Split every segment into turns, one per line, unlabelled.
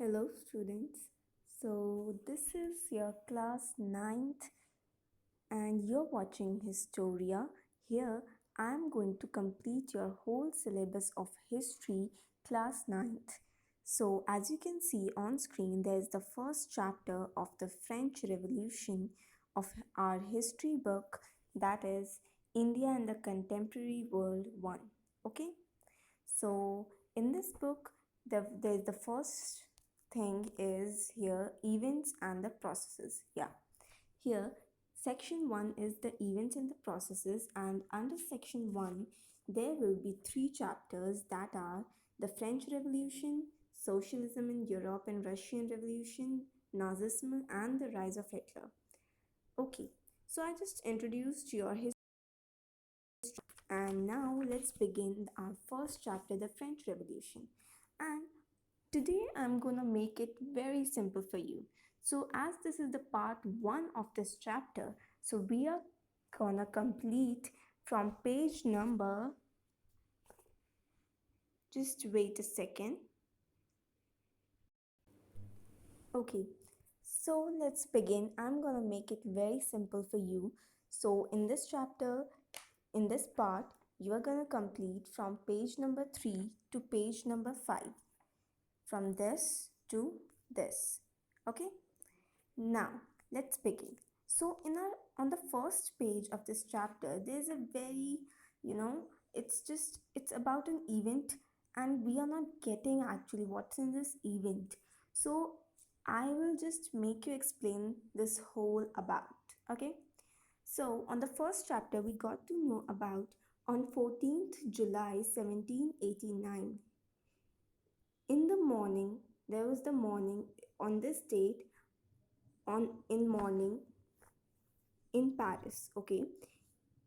Hello students. So this is your class 9th and you're watching Historia. Here I am going to complete your whole syllabus of history class 9th. So as you can see on screen there is the first chapter of the French Revolution of our history book, that is India and the Contemporary World 1. Okay? So in this book, there's the first thing is here events and the processes. Yeah, here section 1 is the events and the processes, and under section 1 there will be 3 chapters that are the French Revolution, socialism in Europe and Russian Revolution, Nazism, and the rise of Hitler. Okay, so I just introduced your history. And now let's begin our first chapter, the French Revolution. And today I'm gonna make it very simple for you. So as this is the part 1 of this chapter, so we are gonna complete from page number, just wait a second. Okay, so let's begin. I'm gonna make it very simple for you. So in this chapter, in this part, you are gonna complete from page number 3 to page number 5. From this to this. Okay, now let's begin. So in our on the first page of this chapter there's a very, it's about an event, and we are not getting actually what's in this event. So I will just make you explain this whole about. Okay, so on the first chapter we got to know about on 14th July 1789. In the morning, there was the morning on this date, on in morning in Paris. Okay,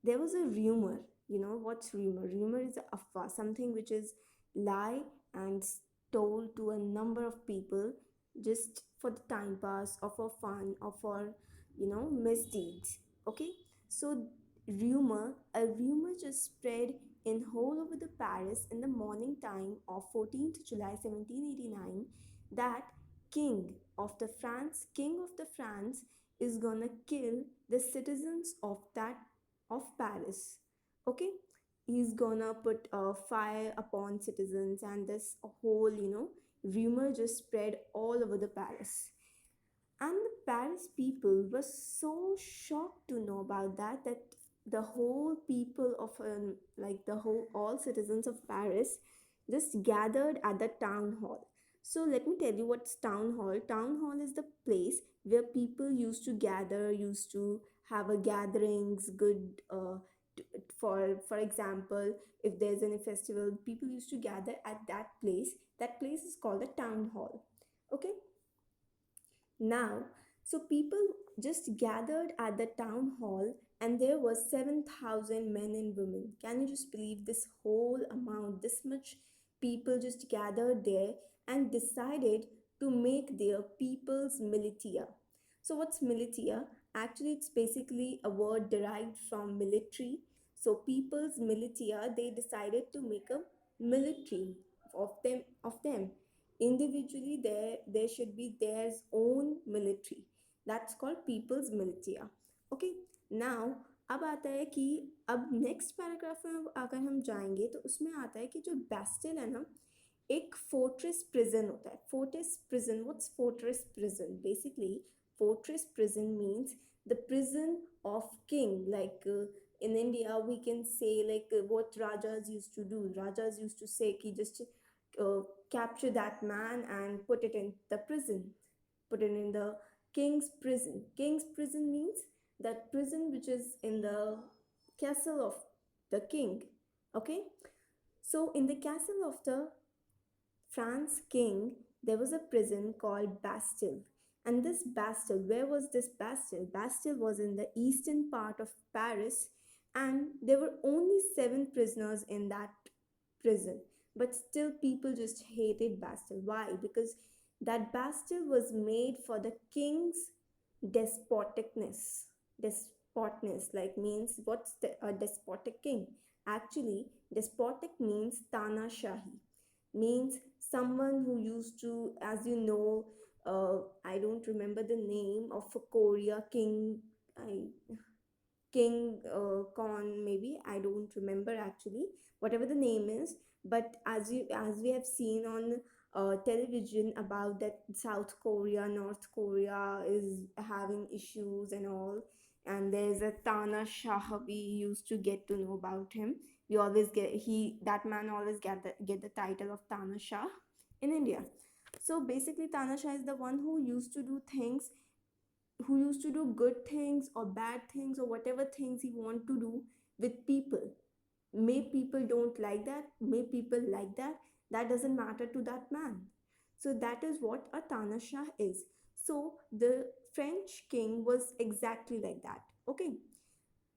there was a rumor. You know what's rumor? Rumor is a afwa, something which is lie and told to a number of people just for the time pass or for fun or for misdeeds. Okay, so a rumor just spread in whole over the Paris in the morning time of 14th July 1789 that king of the France is gonna kill the citizens of Paris. Okay, he's gonna put a fire upon citizens, and this whole rumor just spread all over the Paris. And the Paris people were so shocked to know about that the whole people of like the whole all citizens of Paris just gathered at the town hall. So let me tell you what's town hall. Town hall is the place where people used to gather, used to have a gatherings, good for example, if there's any festival, people used to gather at that place. That place is called the town hall. Okay, now, so people just gathered at the town hall, and there was 7,000 men and women. Can you just believe this whole amount, this much people just gathered there and decided to make their people's militia. So what's militia? Actually, it's basically a word derived from military. So people's militia, they decided to make a military of them individually. There should be their own military. That's called people's militia. Okay, now अब आता है कि अब next paragraph में अगर हम जाएंगे तो उसमें आता है कि जो बैस्टिल है ना, एक फोर्ट्रेस प्रिजन होता है. Fortress prison, what's fortress prison? Basically fortress prison means the prison of king. Like in India we can say like what rajas used to do. Rajas used to say कि just capture that man and put it in the prison, put it in the king's prison. King's prison means that prison which is in the castle of the king. Okay, so in the castle of the France king there was a prison called Bastille. And this Bastille, where was this Bastille? Bastille was in the eastern part of Paris, and there were only 7 prisoners in that prison. But still, people just hated Bastille. Why? Because that Bastille was made for the king's despoticness. Despotness, like, means a despotic king? Actually, despotic means Tana Shahi. means someone who used to, as you know, I don't remember the name of a Korea king. I King Khan, maybe I don't remember actually, whatever the name is. But as we have seen on television about that South Korea, North Korea is having issues and all, and there's a Tana Shah. We used to get to know about him. We always get he that man always get the title of Tana Shah in India. So basically, Tana Shah is the one who used to do things, who used to do good things or bad things or whatever things he want to do with people. May people don't like that, may people like that, that doesn't matter to that man. So that is what a Tanashah is. So the French king was exactly like that. Okay,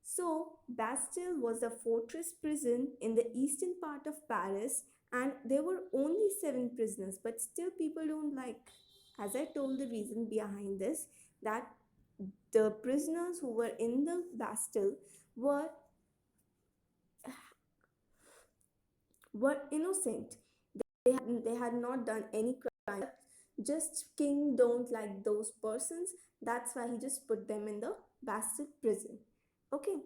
so Bastille was a fortress prison in the eastern part of Paris, and there were only 7 prisoners, but still people don't like. As I told, the reason behind this, that the prisoners who were in the Bastille were were innocent. They had not done any crime. Just king don't like those persons. That's why he just put them in the Bastille prison. Okay.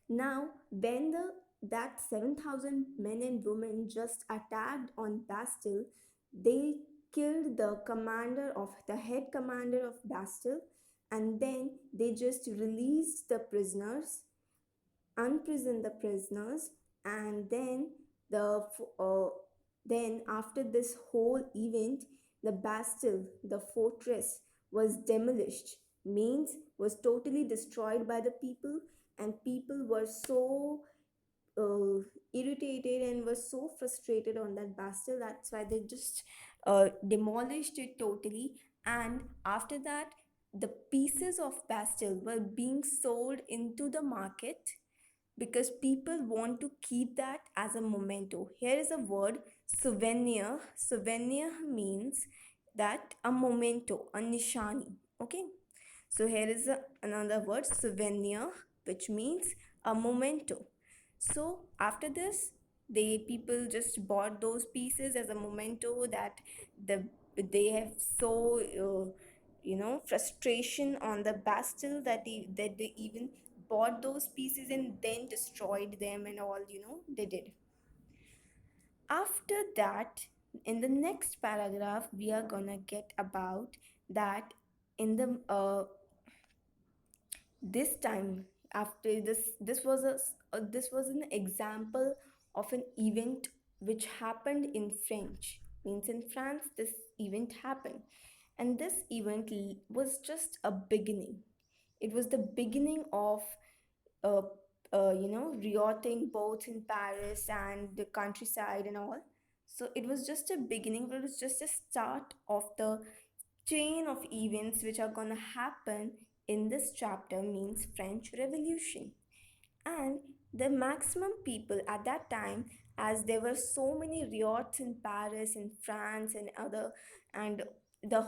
Now, when the that 7,000 men and women just attacked on Bastille, they killed the head commander of Bastille, and then they just released the prisoners, unprison the prisoners, and the then after this whole event, the Bastille, the fortress, was demolished, means was totally destroyed by the people, and people were so uh, irritated and were so frustrated on that Bastille. That's why they just demolished it totally. And after that, the pieces of Bastille were being sold into the market because people want to keep that as a memento. Here is a word, souvenir. Souvenir means that a memento, a nishani. Okay, so here is another word, souvenir, which means a memento. So after this, the people just bought those pieces as a memento, that the they have so frustration on the Bastille that they even bought those pieces and then destroyed them and all, they did. After that, in the next paragraph, we are gonna get about that in the this time, after this was an example of an event which happened in French, means in France this event happened, and this event was just a beginning. It was the beginning of uh, rioting both in Paris and the countryside and all. So it was just a beginning, but it was just a start of the chain of events which are gonna happen in this chapter, means French Revolution. And the maximum people at that time, as there were so many riots in Paris, in France, and other, and the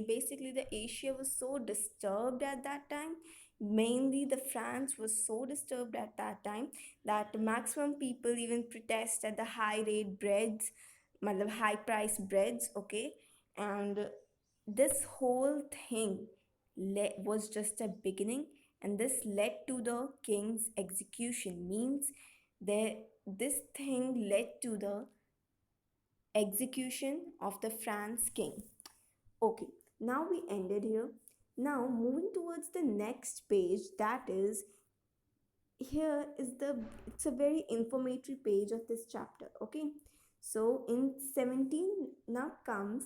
basically the Asia was so disturbed at that time. Mainly the France was so disturbed at that time that maximum people even protest at the high rate breads, high price breads. Okay, and this whole thing was just a beginning, and this led to the king's execution, means there this thing led to the execution of the France king. Okay, now we ended here. Now moving towards the next page, that is, here is the it's a very informatory page of this chapter. Okay, so in 17, now comes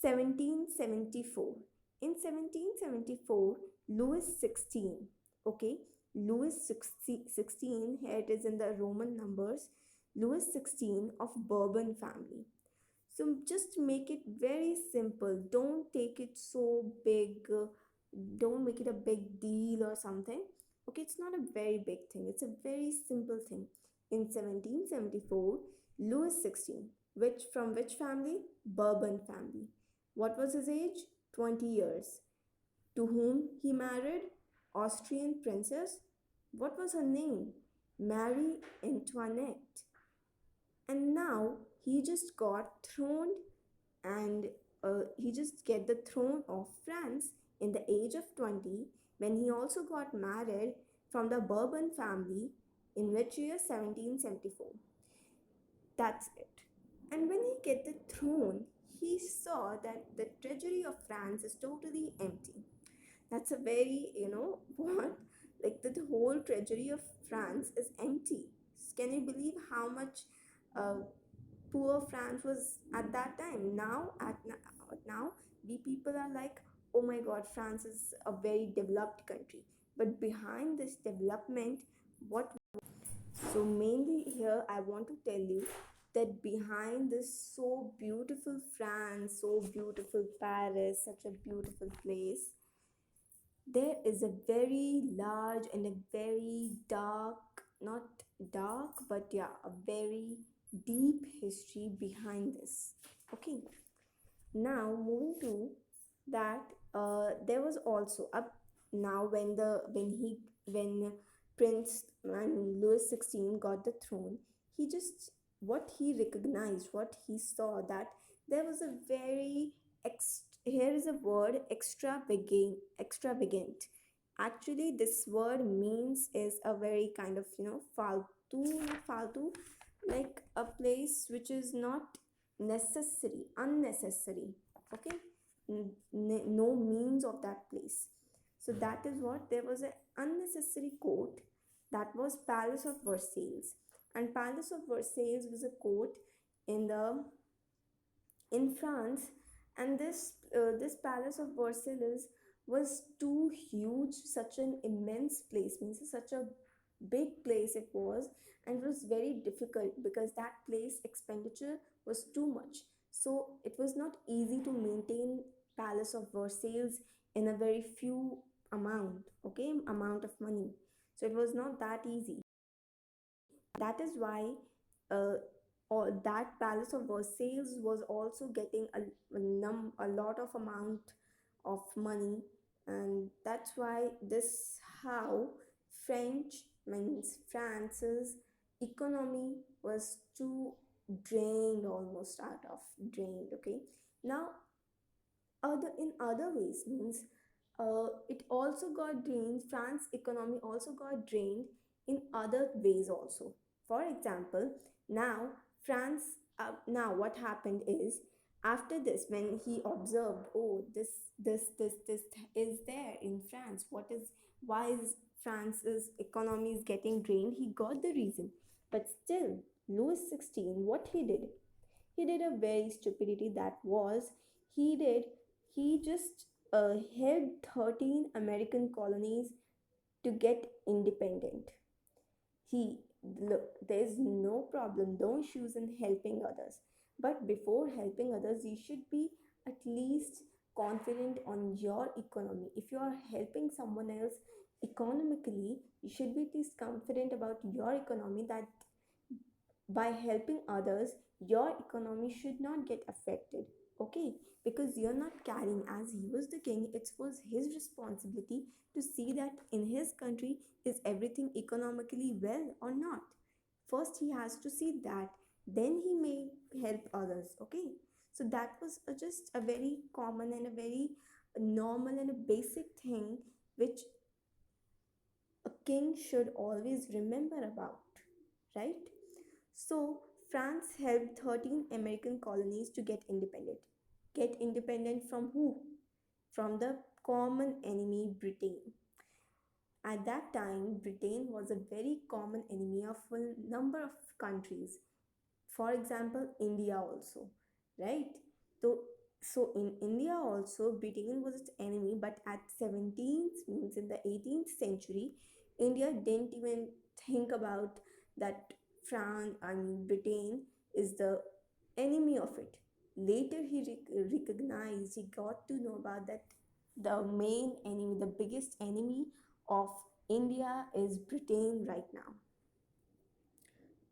1774. In 1774, Louis 16, okay, Louis 16, here it is in the Roman numbers, Louis 16 of Bourbon family. So just make it very simple. Don't take it so big. Don't make it a big deal or something. Okay, it's not a very big thing. It's a very simple thing. In 1774, Louis XVI, which family? Bourbon family. What was his age? 20 years. To whom he married? Austrian princess. What was her name? Marie Antoinette. And now he just got throned, and he just get the throne of France in the age of 20, when he also got married from the Bourbon family in which year 1774. That's it. And when he get the throne, he saw that the treasury of France is totally empty. That's a very, what? Like the whole treasury of France is empty. Can you believe how much uh, poor France was at that time? Now, we people are like, oh my God, France is a very developed country. But behind this development, what so, mainly here, I want to tell you that behind this so beautiful France, so beautiful Paris, such a beautiful place, there is a very large and a very dark, not dark, but yeah, a very deep history behind this. Okay, now moving to that, there was also up now when Prince and Louis XVI got the throne, he just what he recognized, what he saw, that there was a very here is a word, extravagant. Actually, this word means is a very kind of faltu, like a place which is not necessary, unnecessary. Okay, no means of that place. So that is what there was an unnecessary court, that was Palace of Versailles. And Palace of Versailles was a court in the in France, and this Palace of Versailles was too huge, such an immense place, means such a big place it was, and it was very difficult because that place expenditure was too much. So it was not easy to maintain Palace of Versailles in a very few amount of money. So it was not that easy. That is why uh, that Palace of Versailles was also getting a lot of amount of money, and that's why this how French means France's economy was too drained, almost out of drained. Okay, now other in other ways means it also got drained, France economy also got drained in other ways also. For example, now France now what happened is, after this, when he observed, oh, this is there in France, what is why is France's economy is getting drained, he got the reason. But still, Louis XVI, what he did a very stupidity, that was, he did he just helped 13 American colonies to get independent. He Look, there's no problem, no issues in helping others, but before helping others, you should be at least confident on your economy. If you are helping someone else economically, you should be at least confident about your economy, that by helping others, your economy should not get affected. Okay, because you're not carrying, as he was the king, it was his responsibility to see that in his country is everything economically well or not. First he has to see that, then he may help others. Okay, so that was just a very common and a very normal and a basic thing which a king should always remember about, right? So, France helped 13 American colonies to get independent. Get independent from who? From the common enemy, Britain. At that time, Britain was a very common enemy of a number of countries. For example, India also, right? So, so in India also, Britain was its enemy, but at 17th, means in the 18th century, India didn't even think about that France and Britain is the enemy of it. Later, he recognized, he got to know about that the main enemy, the biggest enemy of India is Britain right now.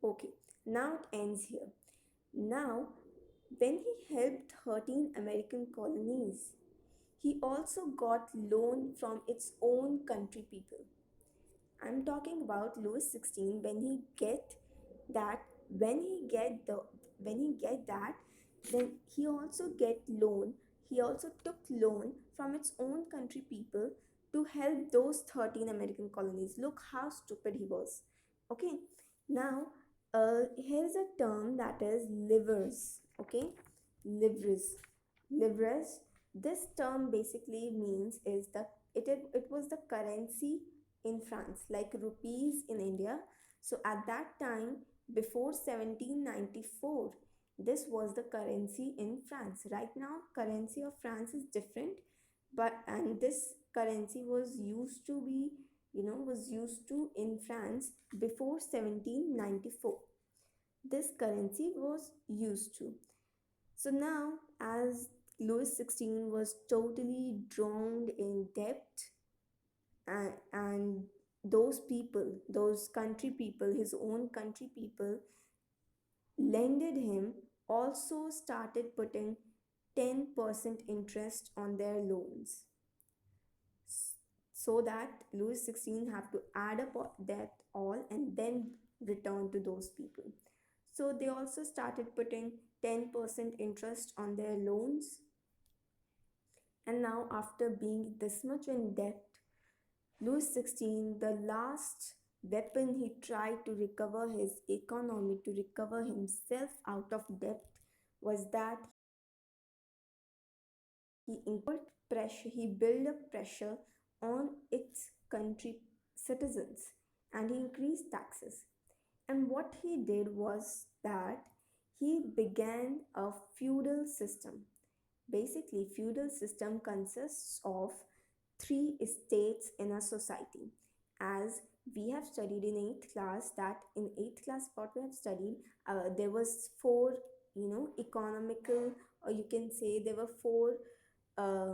Okay, now it ends here. Now, when he helped 13 American colonies, he also got loan from its own country people. I'm talking about Louis XVI, when he get that when he get when he get that, then he also get loan. He also took loan from its own country people to help those 13 American colonies. Look how stupid he was. Okay, now here's a term that is livres. Okay, livres, livres. This term basically means is the it was the currency in France, like rupees in India. So at that time, before 1794, this was the currency in France. Right now, currency of France is different, but and this currency was used to be, was used to in France before 1794. This currency was used to. So now, as Louis XVI was totally drowned in debt, and those people, those country people, his own country people, lended him, also started putting 10% interest on their loans, so that Louis XVI have to add up that all and then return to those people. So they also started putting 10% interest on their loans. And now, after being this much in debt, Louis XVI, the last weapon he tried to recover his economy, to recover himself out of debt, was that he incurred pressure, he built up pressure on its country citizens, and he increased taxes. And what he did was that he began a feudal system. Basically, feudal system consists of three estates in a society. As we have studied in 8th class, that in 8th class what we have studied, there was four, economical, or you can say there were four uh,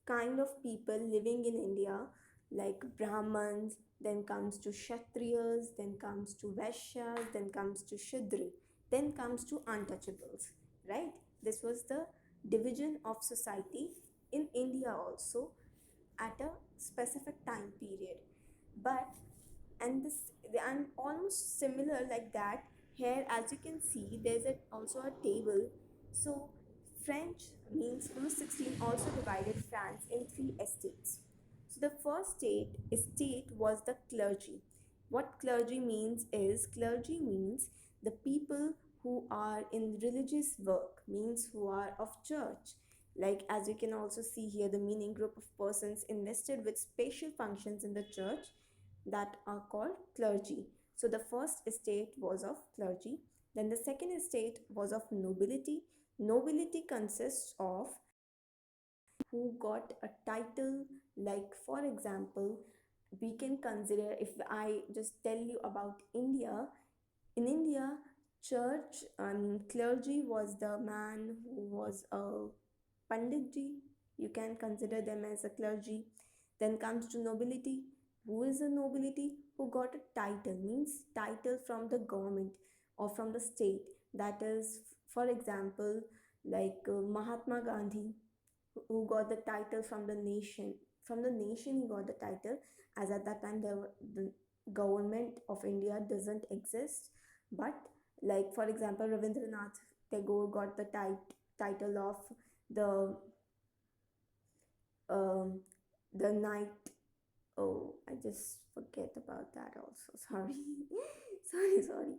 kind of people living in India, like Brahmins, then comes to Kshatriyas, then comes to Vaishyas, then comes to Shudra, then comes to untouchables, right? This was the division of society in India also at a specific time period. But and almost similar like that here, as you can see, there's also a table. So French means Louis XVI also divided France in three estates. So the first estate was the clergy. What clergy means is, clergy means the people who are in religious work, means who are of church. Like, as you can also see here, the meaning, group of persons invested with special functions in the church, that are called clergy. So the first estate was of clergy. Then the second estate was of nobility. Nobility consists of who got a title, like for example, we can consider, if I just tell you about India, in India, church and clergy was the man who was a panditji. You can consider them as a clergy. Then comes to nobility. Who is a nobility? Who got a title, means title from the government or from the state. That is, for example, like Mahatma Gandhi, who got the title from the nation. From the nation, he got the title, as at that time the government of India doesn't exist. But, like for example, Ravindranath Tagore got the title of the um, the night. Oh, I just forget about that also. Sorry, sorry.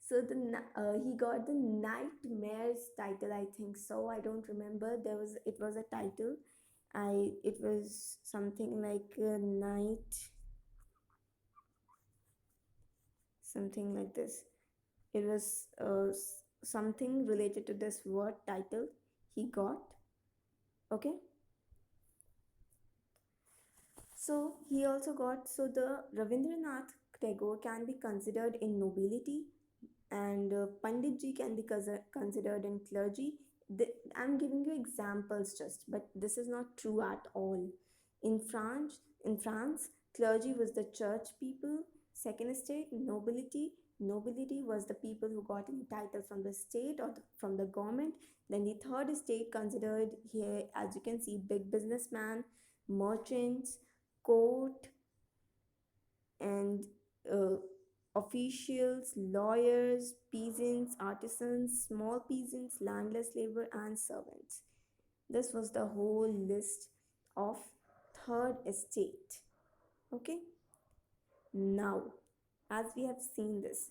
So he got the nightmares title. I think so. I don't remember. It was a title. It was something like night, something like this. It was something related to this word title he got. Okay. So he also got, so the Ravindranath Tagore can be considered in nobility, and Panditji can be considered in clergy. I'm giving you examples just, but this is not true at all. In France, clergy was the church people. Second estate, nobility. Nobility was the people who got any title from the state or from the government. Then the third estate considered here, as you can see, big businessman, merchants, court, and uh, officials, lawyers, peasants, artisans, small peasants, landless labor, and servants. This was the whole list of third estate. Okay, now as we have seen this,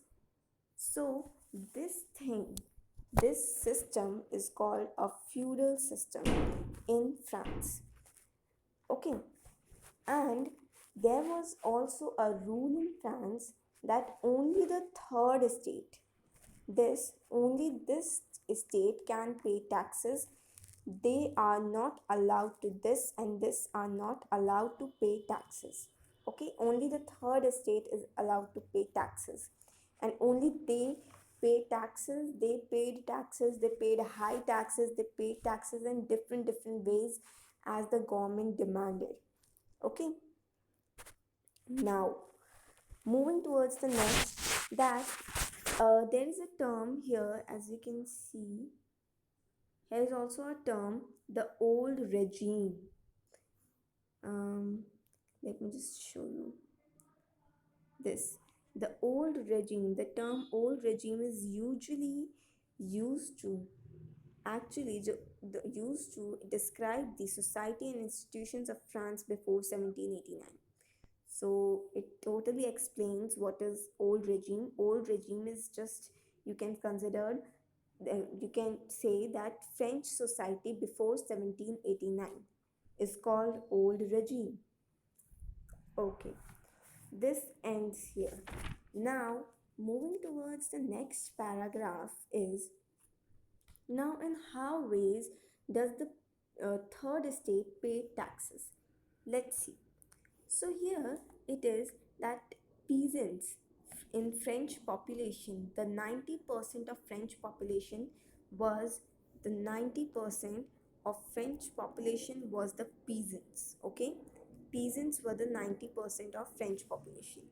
so this thing, this system is called a feudal system in France. Okay, and there was also a rule in France that only the third estate, this estate can pay taxes. They are not allowed to this, and this are not allowed to pay taxes. Okay, only the third estate is allowed to pay taxes, and only they pay taxes. They paid taxes, they paid high taxes, they paid taxes in different ways as the government demanded. Okay, now moving towards the next, that there is a term here, as you can see. Here is also a term, the old regime. Um, Let me just show you this. The old regime, the term old regime is usually used to used to describe the society and institutions of France before 1789. So it totally explains what is old regime. Old regime is just, you can consider, you can say that French society before 1789 is called old regime. Okay, this ends here. Now moving towards the next paragraph is, now in how ways does the third estate pay taxes? Let's see. So here it is that peasants in French population, the 90% of French population was, the 90% of French population was the peasants. Okay, peasants were the 90% of French population,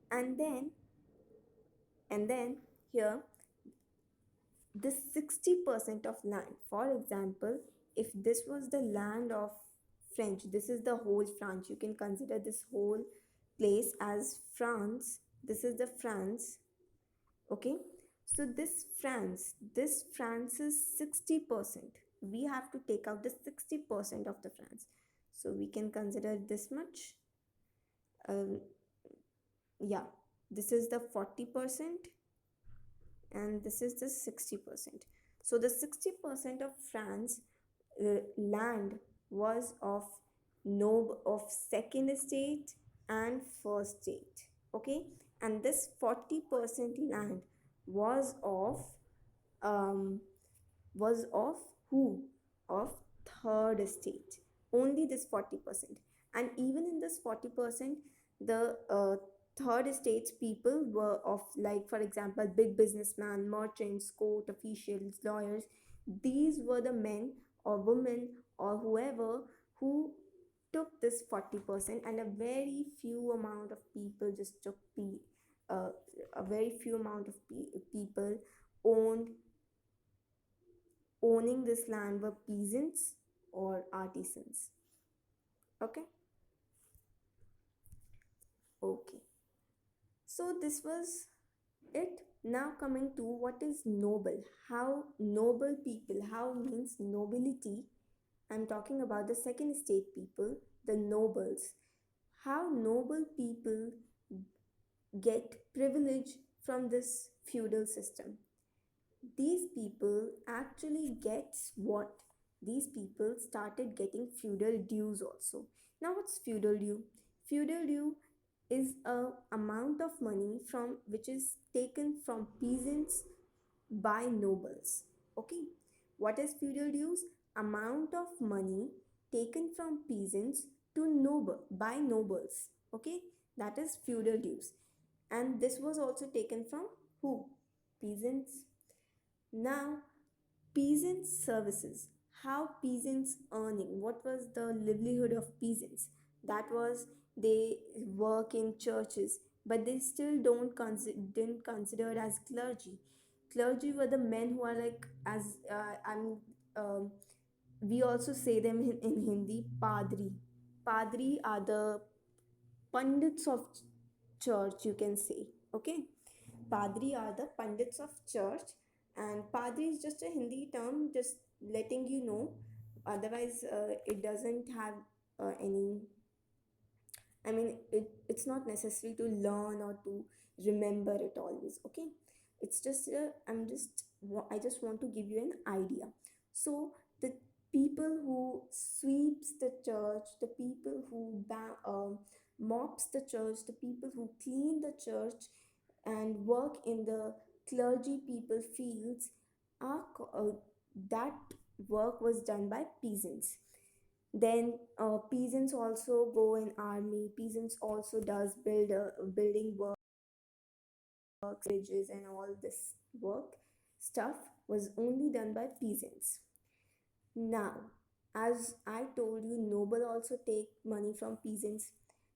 and then here this 60% of land. For example, if this was the land of French, this is the whole France. You can consider this whole place as France. This is the France. Okay, so this France is 60%. We have to take out the 60% of the France, so we can consider this much. um, yeah, this is the 40%, and this is the 60%. So the 60% of France land was of second estate and first estate. Okay, and this 40% land was of um, who? Of third estate. Only this 40%. And even in this 40%, the third estates people were of, like, for example, big businessmen, merchants, court officials, lawyers. These were the men or women or whoever who took this 40%, and a very few amount of people just took uh, a very few amount of people owned owning this land were peasants or artisans. Okay, okay, so this was it. Now coming to what is noble, how noble people, how means nobility. I'm talking about the second estate people, the nobles. How noble people get privilege from this feudal system. These people actually gets what? These people started getting feudal dues also. Now what's feudal due? Feudal due is a amount of money from which is taken from peasants by nobles. Okay, what is feudal dues? Amount of money taken from peasants to noble by nobles. Okay, that is feudal dues, and this was also taken from who? Peasants. Now, peasants' services. How peasants earning? What was the livelihood of peasants? That was, they work in churches, but they still didn't consider as clergy. Clergy were the men who are like, as um, we also say them in Hindi, padri. Padri are the pundits of church, you can say. Okay, padri are the pandits of church, and padri is just a Hindi term, just letting you know. Otherwise it doesn't have any, I mean, it's not necessary to learn or to remember it always. Okay, it's just I just want to give you an idea. So the people who sweeps the church, the people who mops the church, the people who clean the church and work in the clergy people fields that work was done by peasants. Then peasants also go in army, peasants also does building work, bridges and all this work stuff was only done by peasants. Now, as I told you, noble also take money from peasants.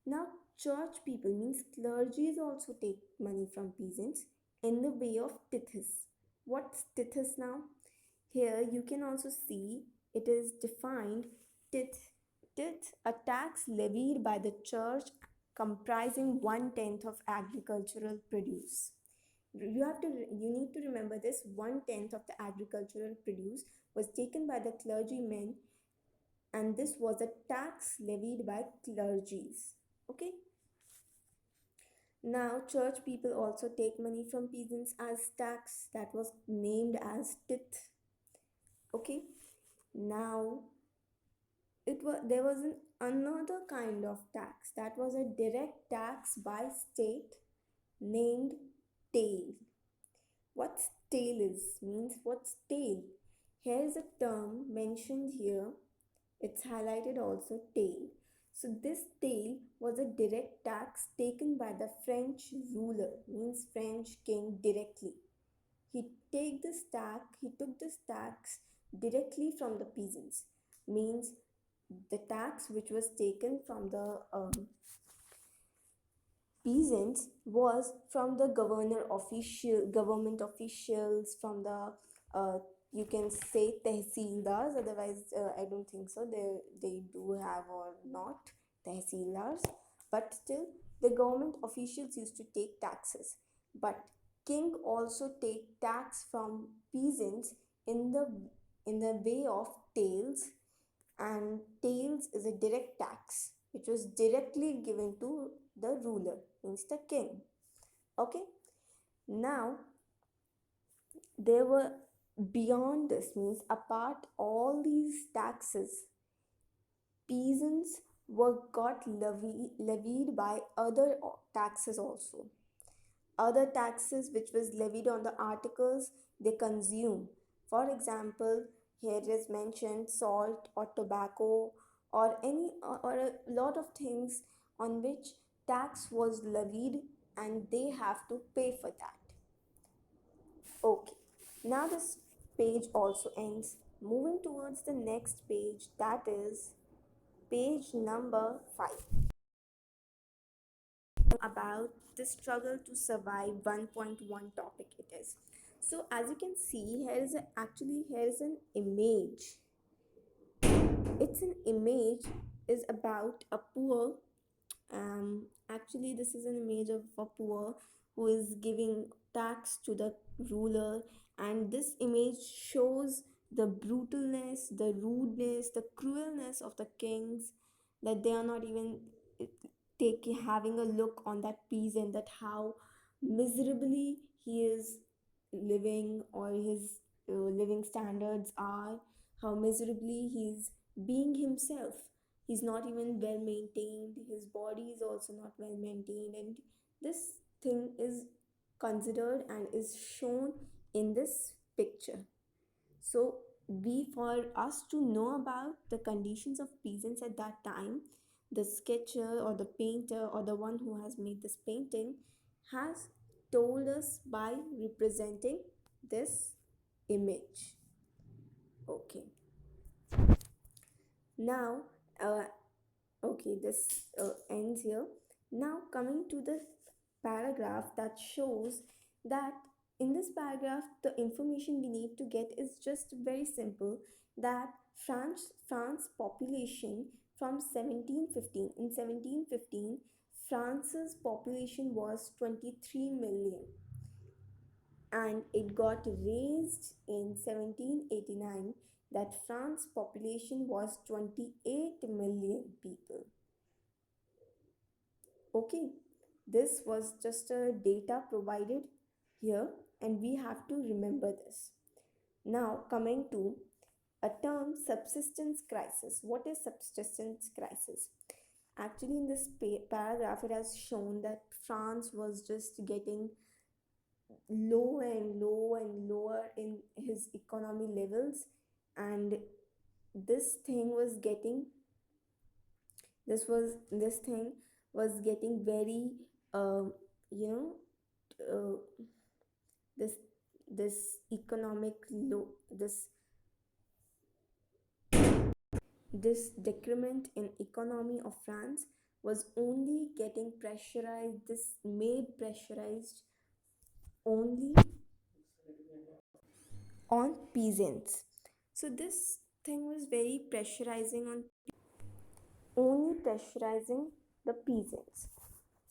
Now church people means clergies also take money from peasants in the way of tiths. What's tiths now? Here you can also see it is defined. Tith, tith, a tax levied by the church comprising 1/10 of agricultural produce. You need to remember this: 1/10 of the agricultural produce was taken by the clergymen, and this was a tax levied by clergies. Okay. Now church people also take money from peasants as tax that was named as tith. Okay. Now there was another kind of tax that was a direct tax by state named tail. What's tail is means what's tail? Here's a term mentioned here. It's highlighted also, tail. So this tail was a direct tax taken by the French ruler, means French king directly. He took this tax directly from the peasants, means the tax which was taken from the peasants was from the government officials, from the uh, you can say tehsildars. Otherwise I don't think so they do have or not tehsildars, but still the government officials used to take taxes. But king also take tax from peasants in the way of tails, and tails is a direct tax which was directly given to the ruler, means the king. Okay. Now there were, beyond this, means apart all these taxes, peasants were got levied by other taxes also. Other taxes which was levied on the articles they consume. For example, here is mentioned salt or tobacco or any or a lot of things on which tax was levied, and they have to pay for that. Okay, now this page also ends. Moving towards the next page, that is page number 5, about the struggle to survive 1.1 topic it is. So as you can see, here is an image. It's an image is about a poor, actually this is an image of a poor who is giving tax to the ruler, and this image shows the brutalness, the rudeness, the cruelness of the kings, that they are not even taking having a look on that peasant, that how miserably he is living, or his living standards are, how miserably he's being himself. He's not even well maintained, his body is also not well maintained, and this thing is considered and is shown in this picture. So we, for us to know about the conditions of peasants at that time, the sketcher or the painter or the one who has made this painting has told us by representing this image. Okay. Now okay, this ends here. Now coming to the paragraph that shows that, in this paragraph the information we need to get is just very simple, that France population from 1715, in 1715 France's population was 23 million, and it got raised in 1789 that France population was 28 million people. Okay, this was just a data provided here, and we have to remember this. Now, coming to a term, subsistence crisis. What is subsistence crisis? Actually, in this paragraph, it has shown that France was just getting low and low and lower in his economy levels, and this thing was getting this thing was getting very you know uh, this this economic low this decrement in economy of France was only getting pressurized. This made pressurized only on peasants. So this thing was very pressurizing on only pressurizing the peasants.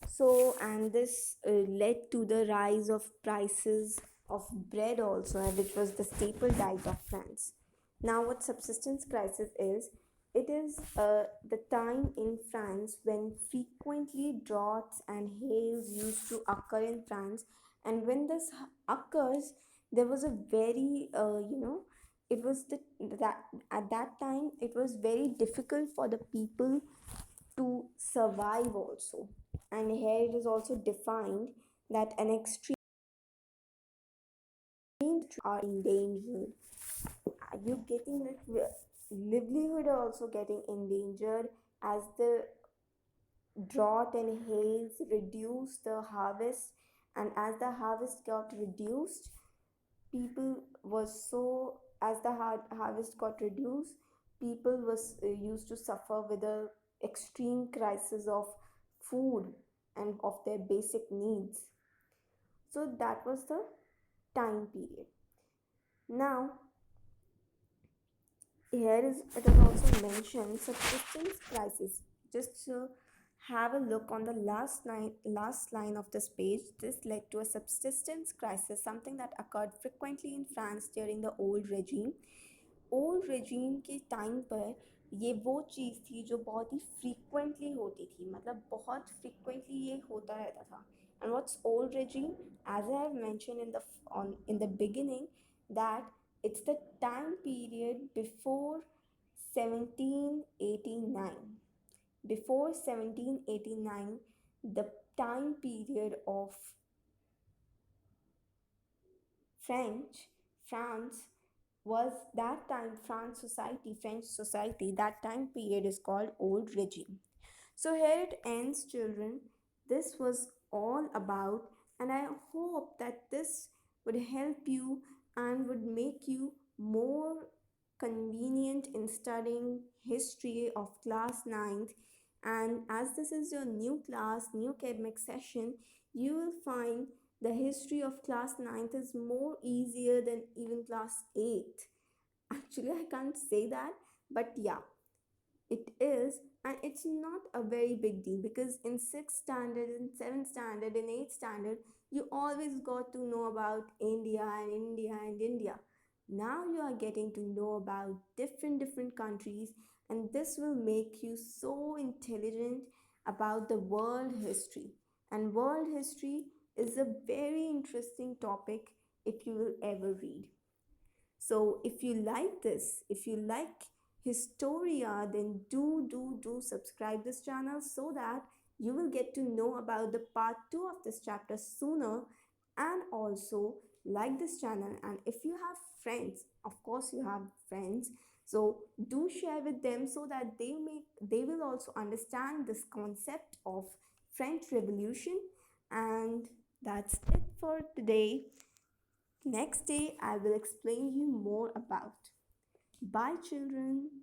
So, and this led to the rise of prices of bread also, which was the staple diet of France. Now, what subsistence crisis is? It is the time in France when frequently droughts and hails used to occur in France, and when this occurs, there was a very it was that at that time it was very difficult for the people to survive also. And here it is also defined that an extreme are endangered. Are you getting that livelihood also getting endangered as the drought and hails reduce the harvest, and as the harvest got reduced, people was so as the harvest got reduced, people was used to suffer with the extreme crisis of food and of their basic needs. So that was the time period. Now here is it is also mentioned subsistence crisis. Just have a look on the last line of this page. This led to a subsistence crisis, something that occurred frequently in France during the old regime. Old regime के time पर ये वो चीज़ थी जो बहुत ही frequently होती थी, मतलब बहुत फ्रीक्वेंटली ये होता रहता था. And what's old regime? As I have mention in the beginning that it's the time period before 1789. Before 1789, the time period of France was that time French society, that time period is called old regime. So here it ends, children. This was all about, and I hope that this would help you and would make you more convenient in studying history of class 9th. And as this is your new class, new academic session, you will find the history of class 9th is more easier than even class 8th. Actually, I can't say that, but yeah, it is. And it's not a very big deal because in 6th standard, in 7th standard, in 8th standard, you always got to know about India and India and India. Now you are getting to know about different countries, and this will make you so intelligent about the world history. And world history is a very interesting topic if you will ever read. So if you like this, if you like Historia, then do subscribe this channel so that you will get to know about the part 2 of this chapter sooner, and also like this channel. And if you have friends, of course you have friends, so do share with them so that they will also understand this concept of French Revolution. And that's it for today. Next day, I will explain you more about. Bye, children.